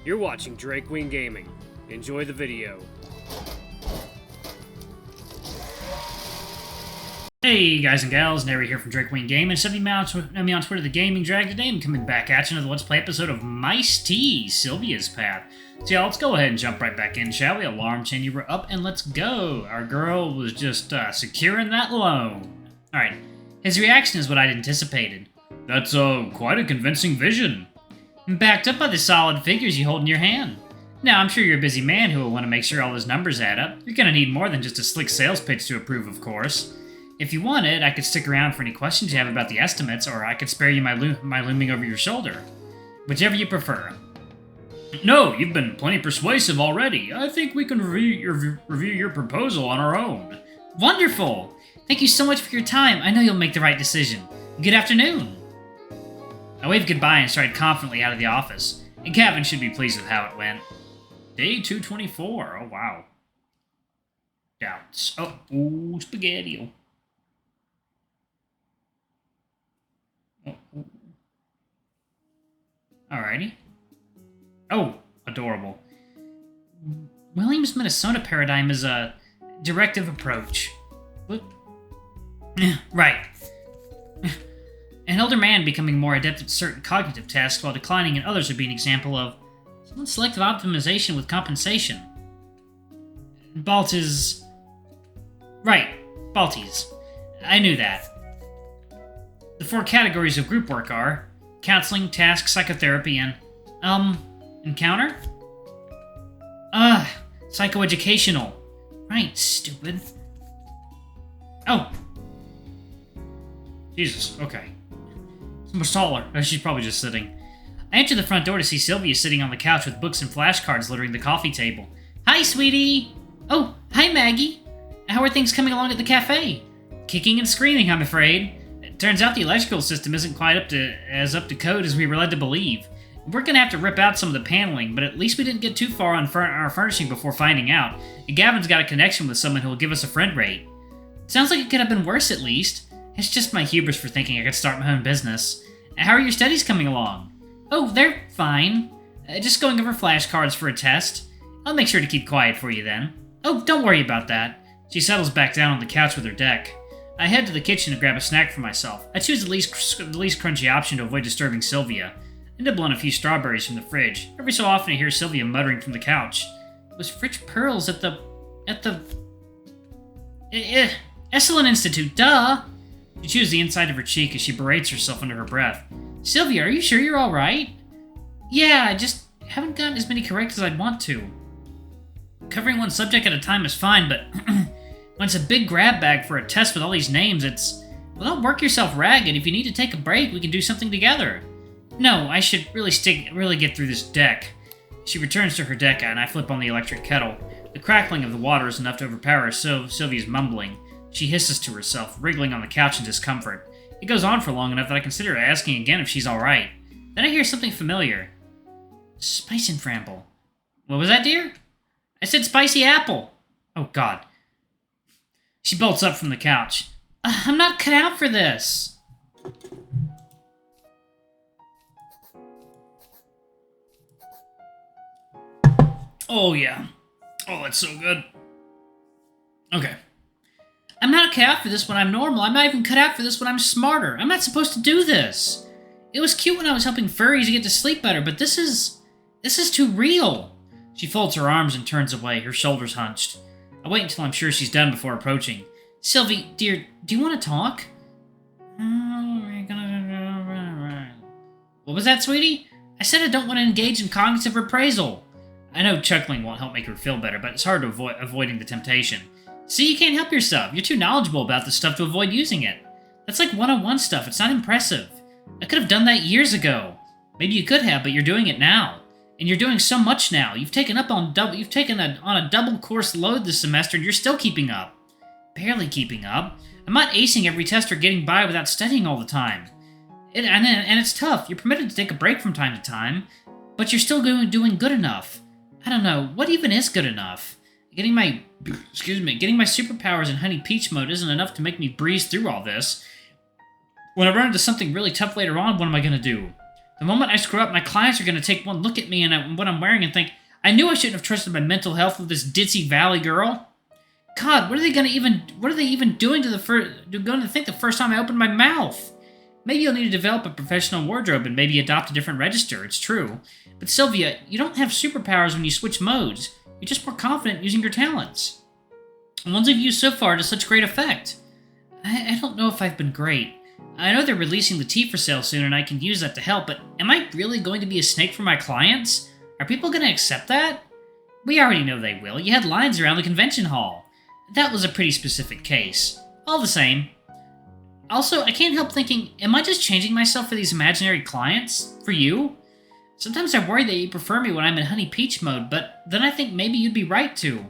You're watching Drake Wing Gaming. Enjoy the video. Hey guys and gals, Nary here from Drake Wing Gaming. Send me on Twitter, The Gaming Drag. Today I'm coming back at you another Let's Play episode of Mice T, Sylvia's Path. So yeah, let's go ahead and jump right back in, shall we? Alarm chain, you were up and let's go. Our girl was just securing that loan. Alright, his reaction is what I'd anticipated. That's quite a convincing vision. Backed up by the solid figures you hold in your hand. Now, I'm sure you're a busy man who will want to make sure all those numbers add up. You're going to need more than just a slick sales pitch to approve, of course. If you wanted, I could stick around for any questions you have about the estimates, or I could spare you my looming over your shoulder. Whichever you prefer. No, you've been plenty persuasive already. I think we can review your proposal on our own. Wonderful! Thank you so much for your time. I know you'll make the right decision. Good afternoon. I waved goodbye and started confidently out of the office, and Gavin should be pleased with how it went. Day 224. Oh, wow. Doubts. Oh, ooh, spaghetti. Oh. Alrighty. Oh, adorable. Williams' Minnesota paradigm is a directive approach. What? Right. An elder man becoming more adept at certain cognitive tasks while declining in others would be an example of selective optimization with compensation. Baltis. Right, Baltis. I knew that. The 4 categories of group work are counseling, task, psychotherapy, and, encounter? Psychoeducational. Right, stupid. Oh. Jesus, okay. So much taller. She's probably just sitting. I entered the front door to see Sylvia sitting on the couch with books and flashcards littering the coffee table. Hi, sweetie! Oh, hi, Maggie! How are things coming along at the cafe? Kicking and screaming, I'm afraid. It turns out the electrical system isn't quite up to code as we were led to believe. We're gonna have to rip out some of the paneling, but at least we didn't get too far on our furnishing before finding out. And Gavin's got a connection with someone who will give us a friend rate. Sounds like it could have been worse, at least. It's just my hubris for thinking I could start my own business. How are your studies coming along? Oh, they're fine. Just going over flashcards for a test. I'll make sure to keep quiet for you then. Oh, don't worry about that. She settles back down on the couch with her deck. I head to the kitchen to grab a snack for myself. I choose the least crunchy option to avoid disturbing Sylvia. I nibble on a few strawberries from the fridge. Every so often I hear Sylvia muttering from the couch. Those rich pearls at the Esalen Institute, duh! She chews the inside of her cheek as she berates herself under her breath. Sylvia, are you sure you're alright? Yeah, I just haven't gotten as many correct as I'd want to. Covering one subject at a time is fine, but when it's a big grab bag for a test with all these names, it's... Well, don't work yourself ragged. If you need to take a break, we can do something together. No, I should really get through this deck. She returns to her deck, and I flip on the electric kettle. The crackling of the water is enough to overpower Sylvia's mumbling. She hisses to herself, wriggling on the couch in discomfort. It goes on for long enough that I consider asking again if she's alright. Then I hear something familiar. Spice and Framble. What was that, dear? I said spicy apple. Oh, God. She bolts up from the couch. I'm not cut out for this. Oh, yeah. Oh, that's so good. Okay. I'm not cut out for this when I'm normal. I'm not even cut out for this when I'm smarter. I'm not supposed to do this. It was cute when I was helping furries to get to sleep better, but this is too real. She folds her arms and turns away, her shoulders hunched. I wait until I'm sure she's done before approaching. Sylvie, dear, do you want to talk? What was that, sweetie? I said I don't want to engage in cognitive appraisal. I know chuckling won't help make her feel better, but it's hard to avoiding the temptation. See, you can't help yourself. You're too knowledgeable about this stuff to avoid using it. That's like one-on-one stuff. It's not impressive. I could have done that years ago. Maybe you could have, but you're doing it now. And you're doing so much now. You've taken on a double course load this semester, and you're still keeping up. Barely keeping up. I'm not acing every test or getting by without studying all the time. And it's tough. You're permitted to take a break from time to time, but you're still doing good enough. I don't know. What even is good enough? Getting my superpowers in Honey Peach mode isn't enough to make me breeze through all this. When I run into something really tough later on, what am I going to do? The moment I screw up, my clients are going to take one look at me and what I'm wearing and think, I knew I shouldn't have trusted my mental health with this ditzy valley girl. God, what are they even doing to going to think the first time I open my mouth? Maybe you'll need to develop a professional wardrobe and maybe adopt a different register, it's true. But Sylvia, you don't have superpowers when you switch modes. You're just more confident using your talents. And ones I've used so far to such great effect. I don't know if I've been great. I know they're releasing the tea for sale soon and I can use that to help, but am I really going to be a snake for my clients? Are people going to accept that? We already know they will. You had lines around the convention hall. That was a pretty specific case. All the same. Also, I can't help thinking, am I just changing myself for these imaginary clients? For you? Sometimes I worry that you prefer me when I'm in Honey Peach mode, but then I think maybe you'd be right to.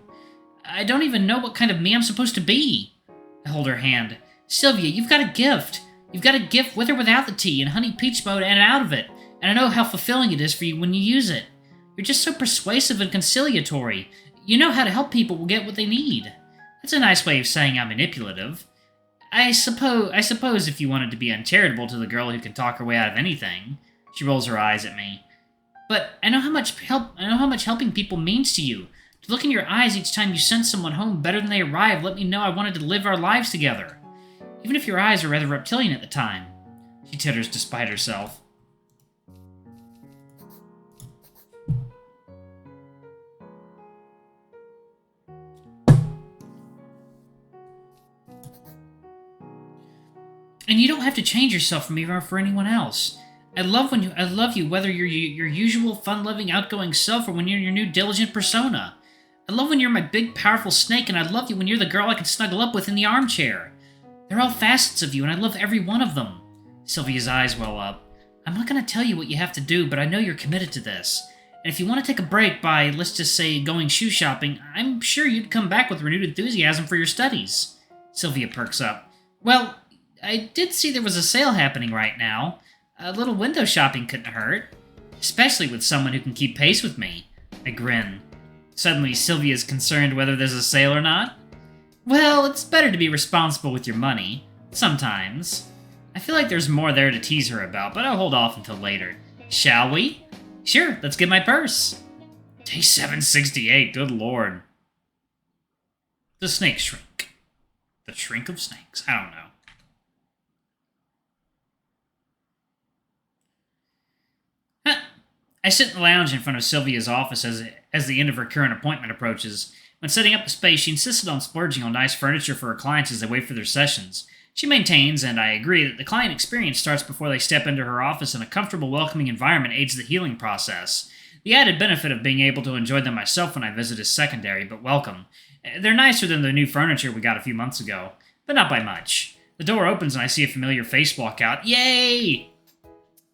I don't even know what kind of me I'm supposed to be. I hold her hand. Sylvia, you've got a gift. You've got a gift with or without the tea, in Honey Peach mode and out of it. And I know how fulfilling it is for you when you use it. You're just so persuasive and conciliatory. You know how to help people get what they need. That's a nice way of saying I'm manipulative. I suppose if you wanted to be uncharitable to the girl who can talk her way out of anything. She rolls her eyes at me. But I know how much helping people means to you. To look in your eyes each time you send someone home better than they arrive let me know I wanted to live our lives together. Even if your eyes are rather reptilian at the time. She titters despite herself. And you don't have to change yourself for me or for anyone else. I love you whether you're your usual fun-loving, outgoing self or when you're your new diligent persona. I love when you're my big, powerful snake, and I love you when you're the girl I can snuggle up with in the armchair. They're all facets of you, and I love every one of them. Sylvia's eyes well up. I'm not going to tell you what you have to do, but I know you're committed to this. And if you want to take a break by, let's just say, going shoe shopping, I'm sure you'd come back with renewed enthusiasm for your studies. Sylvia perks up. Well, I did see there was a sale happening right now. A little window shopping couldn't hurt. Especially with someone who can keep pace with me. I grin. Suddenly, Sylvia's concerned whether there's a sale or not. Well, it's better to be responsible with your money. Sometimes. I feel like there's more there to tease her about, but I'll hold off until later. Shall we? Sure, let's get my purse. Day 768, good lord. The snake shrink. The shrink of snakes. I don't know. I sit in the lounge in front of Sylvia's office as the end of her current appointment approaches. When setting up the space, she insisted on splurging on nice furniture for her clients as they wait for their sessions. She maintains, and I agree, that the client experience starts before they step into her office, and a comfortable, welcoming environment aids the healing process. The added benefit of being able to enjoy them myself when I visit is secondary, but welcome. They're nicer than the new furniture we got a few months ago, but not by much. The door opens and I see a familiar face walk out. Yay!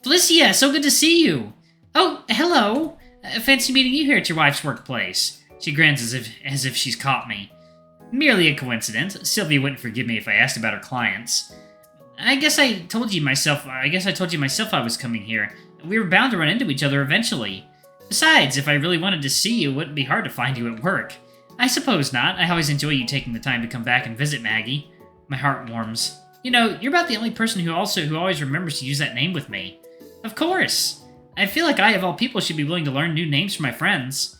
Felicia, so good to see you! Oh, hello! Fancy meeting you here at your wife's workplace. She grins as if she's caught me. Merely a coincidence. Sylvia wouldn't forgive me if I asked about her clients. I guess I told you myself I was coming here. We were bound to run into each other eventually. Besides, if I really wanted to see you, it wouldn't be hard to find you at work. I suppose not. I always enjoy you taking the time to come back and visit, Maggie. My heart warms. You know, you're about the only person who always remembers to use that name with me. Of course. I feel like I, of all people, should be willing to learn new names for my friends.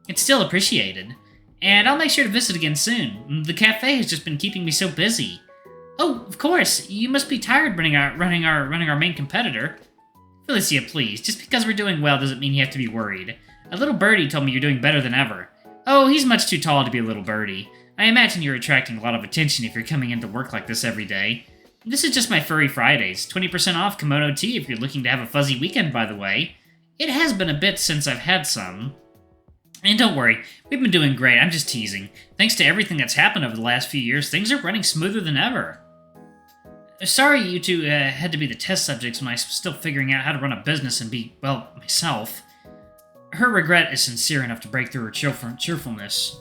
It's still appreciated. And I'll make sure to visit again soon. The cafe has just been keeping me so busy. Oh, of course. You must be tired running our main competitor. Felicia, please. Just because we're doing well doesn't mean you have to be worried. A little birdie told me you're doing better than ever. Oh, he's much too tall to be a little birdie. I imagine you're attracting a lot of attention if you're coming into work like this every day. This is just my Furry Fridays. 20% off kimono tea if you're looking to have a fuzzy weekend, by the way. It has been a bit since I've had some. And don't worry, we've been doing great, I'm just teasing. Thanks to everything that's happened over the last few years, things are running smoother than ever. Sorry you two had to be the test subjects when I was still figuring out how to run a business and be, well, myself. Her regret is sincere enough to break through her cheerfulness.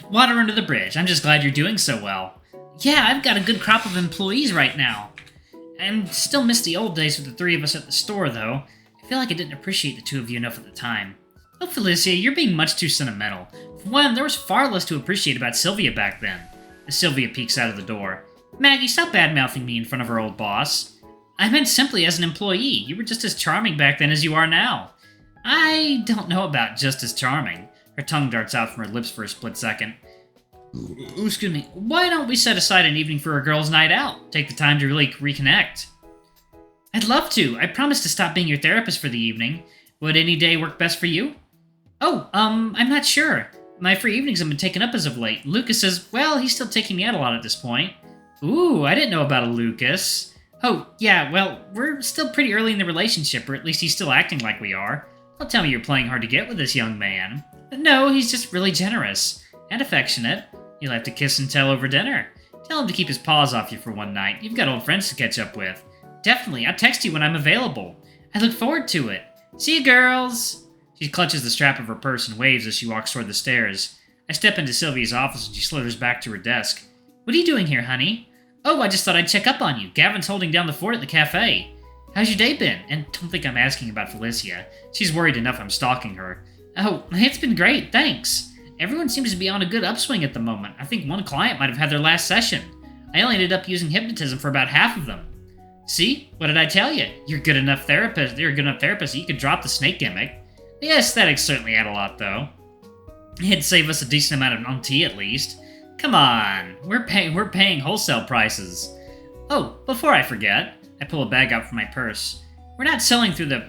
Water under the bridge. I'm just glad you're doing so well. Yeah, I've got a good crop of employees right now. I still miss the old days with the three of us at the store, though. I feel like I didn't appreciate the two of you enough at the time. Oh, Felicia, you're being much too sentimental. For one, there was far less to appreciate about Sylvia back then. As Sylvia peeks out of the door. Maggie, stop bad-mouthing me in front of our old boss. I meant simply as an employee. You were just as charming back then as you are now. I don't know about just as charming. Her tongue darts out from her lips for a split second. Ooh, excuse me. Why don't we set aside an evening for a girls' night out? Take the time to really reconnect. I'd love to. I promised to stop being your therapist for the evening. Would any day work best for you? Oh, I'm not sure. My free evenings have been taken up as of late. Lucas says, well, he's still taking me out a lot at this point. Ooh, I didn't know about a Lucas. Oh, yeah, well, we're still pretty early in the relationship, or at least he's still acting like we are. Don't tell me you're playing hard to get with this young man. No, he's just really generous. And affectionate. You'll have to kiss and tell over dinner. Tell him to keep his paws off you for one night. You've got old friends to catch up with. Definitely, I'll text you when I'm available. I look forward to it. See you, girls! She clutches the strap of her purse and waves as she walks toward the stairs. I step into Sylvia's office and she slithers back to her desk. What are you doing here, honey? Oh, I just thought I'd check up on you. Gavin's holding down the fort at the cafe. How's your day been? And don't think I'm asking about Felicia. She's worried enough I'm stalking her. Oh, it's been great, thanks. Everyone seems to be on a good upswing at the moment. I think one client might have had their last session. I only ended up using hypnotism for about half of them. See? What did I tell you? You're a good enough therapist that you could drop the snake gimmick. The aesthetics certainly add a lot, though. It'd save us a decent amount on tea, at least. Come on, we're paying wholesale prices. Oh, before I forget, I pull a bag out from my purse. We're not selling through the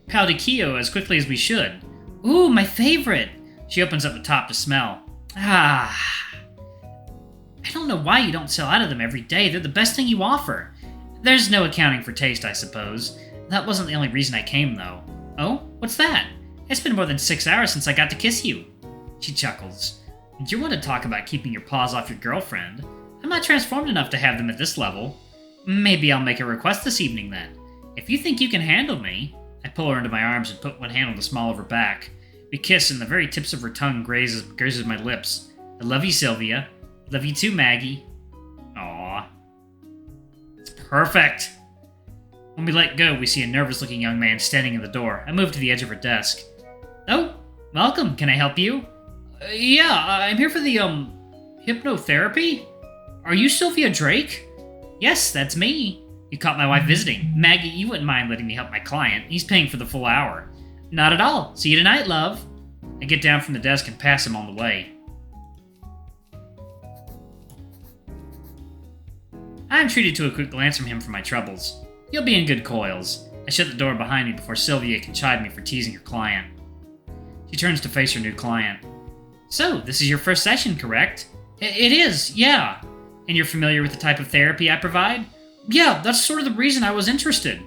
Paudicchio as quickly as we should. Ooh, my favorite! She opens up the top to smell. Ah. I don't know why you don't sell out of them every day. They're the best thing you offer. There's no accounting for taste, I suppose. That wasn't the only reason I came, though. Oh? What's that? It's been more than 6 hours since I got to kiss you. She chuckles. You want to talk about keeping your paws off your girlfriend? I'm not transformed enough to have them at this level. Maybe I'll make a request this evening, then. If you think you can handle me... I pull her into my arms and put one hand on the small of her back. We kiss, and the very tips of her tongue grazes my lips. I love you, Sylvia. Love you too, Maggie. Aww. It's perfect! When we let go, we see a nervous-looking young man standing in the door. I move to the edge of her desk. Oh, welcome. Can I help you? Yeah, I'm here for the, hypnotherapy? Are you Sylvia Drake? Yes, that's me. You caught my wife visiting. Maggie, you wouldn't mind letting me help my client. He's paying for the full hour. Not at all. See you tonight, love. I get down from the desk and pass him on the way. I'm treated to a quick glance from him for my troubles. You'll be in good coils. I shut the door behind me before Sylvia can chide me for teasing her client. She turns to face her new client. So, this is your first session, correct? It is, yeah. And you're familiar with the type of therapy I provide? Yeah, that's sort of the reason I was interested.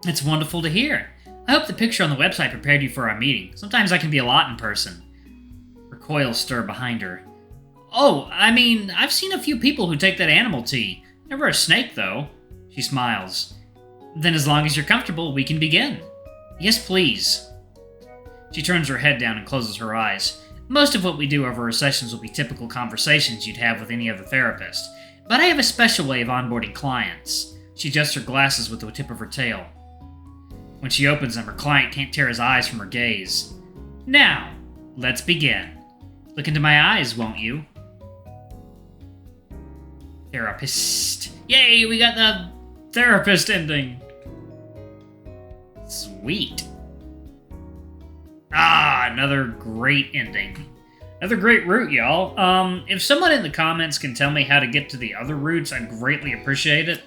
It's wonderful to hear. I hope the picture on the website prepared you for our meeting. Sometimes I can be a lot in person. Her coils stir behind her. Oh, I mean, I've seen a few people who take that animal tea. Never a snake, though. She smiles. Then as long as you're comfortable, we can begin. Yes, please. She turns her head down and closes her eyes. Most of what we do over our sessions will be typical conversations you'd have with any other therapist. But I have a special way of onboarding clients. She adjusts her glasses with the tip of her tail. When she opens them, her client can't tear his eyes from her gaze. Now, let's begin. Look into my eyes, won't you? Therapist. Yay, we got the therapist ending. Sweet. Ah, another great ending. Another great route, y'all. If someone in the comments can tell me how to get to the other routes, I'd greatly appreciate it.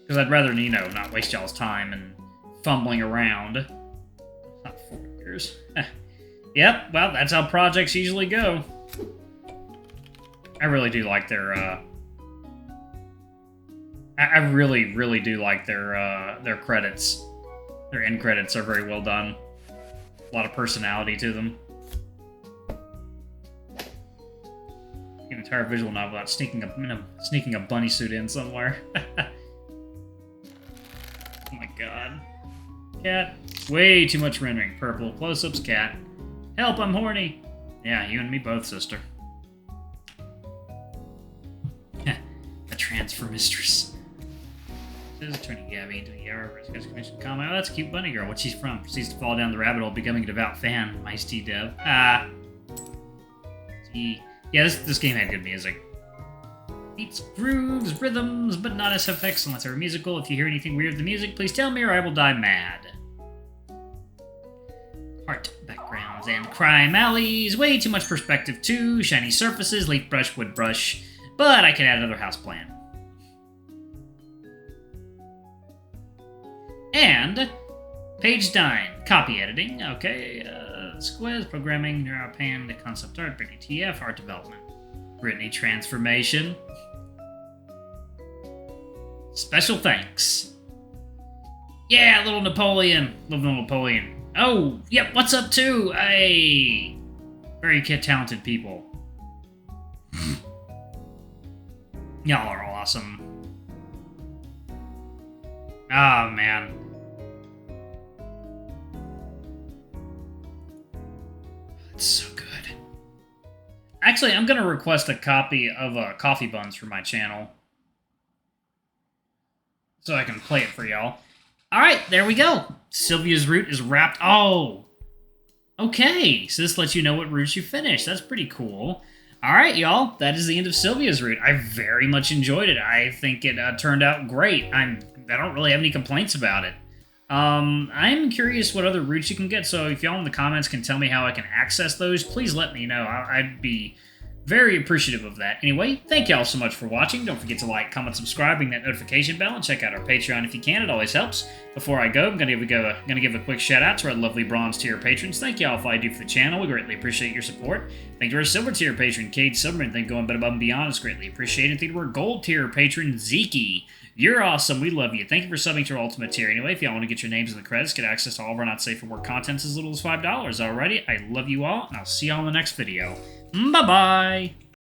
Because I'd rather, not waste y'all's time and fumbling around. Not 4 years. Yep, well, that's how projects usually go. I really do like their, I really, really do like their credits. Their end credits are very well done. A lot of personality to them. An entire visual novel about sneaking a bunny suit in somewhere. Oh my god. Cat. Way too much rendering. Purple. Close-ups, cat. Help, I'm horny. Yeah, you and me both, sister. The transfer mistress. This is turning Gabby into a Yarra versus commission comment. Oh, that's a cute bunny girl. What's she from? Proceeds to fall down the rabbit hole, becoming a devout fan. Ice Tea Dev. Ah. Gee. Yeah, this game had good music. Beats, grooves, rhythms, but not SFX unless they're musical. If you hear anything weird with the music, please tell me or I will die mad. Art, backgrounds, and crime alleys. Way too much perspective too. Shiny surfaces, leaf brush, wood brush. But I can add another house plan. And page 9, copy editing. Okay, squiz, programming, neuropan, the concept art, Brittany TF, art development. Brittany transformation. Special thanks. Yeah, little Napoleon. Little Napoleon. Oh, yep, what's up too? Hey. Very talented people. Y'all are awesome. Oh, man. It's so good. Actually, I'm going to request a copy of Coffee Buns for my channel. So I can play it for y'all. Alright, there we go. Sylvia's route is wrapped. Oh! Okay, so this lets you know what routes you finished. That's pretty cool. Alright, y'all. That is the end of Sylvia's route. I very much enjoyed it. I think it turned out great. I don't really have any complaints about it. I'm curious what other routes you can get, so if y'all in the comments can tell me how I can access those, please let me know. I'd be very appreciative of that. Anyway, thank y'all so much for watching. Don't forget to like, comment, subscribe, ring that notification bell, and check out our Patreon if you can. It always helps. Before I go, I'm gonna give a quick shout out to our lovely bronze tier patrons. Thank y'all for all you do for the channel. We greatly appreciate your support. Thank you to our silver tier patron, Cade Silverman. Thank you for going above and beyond. It's greatly appreciated. Thank you to our gold tier patron, Zeke. You're awesome. We love you. Thank you for subbing to our ultimate tier. Anyway, if y'all want to get your names in the credits, get access to all of our not safe for work contents as little as $5. Alrighty, I love you all, and I'll see y'all in the next video. Bye-bye!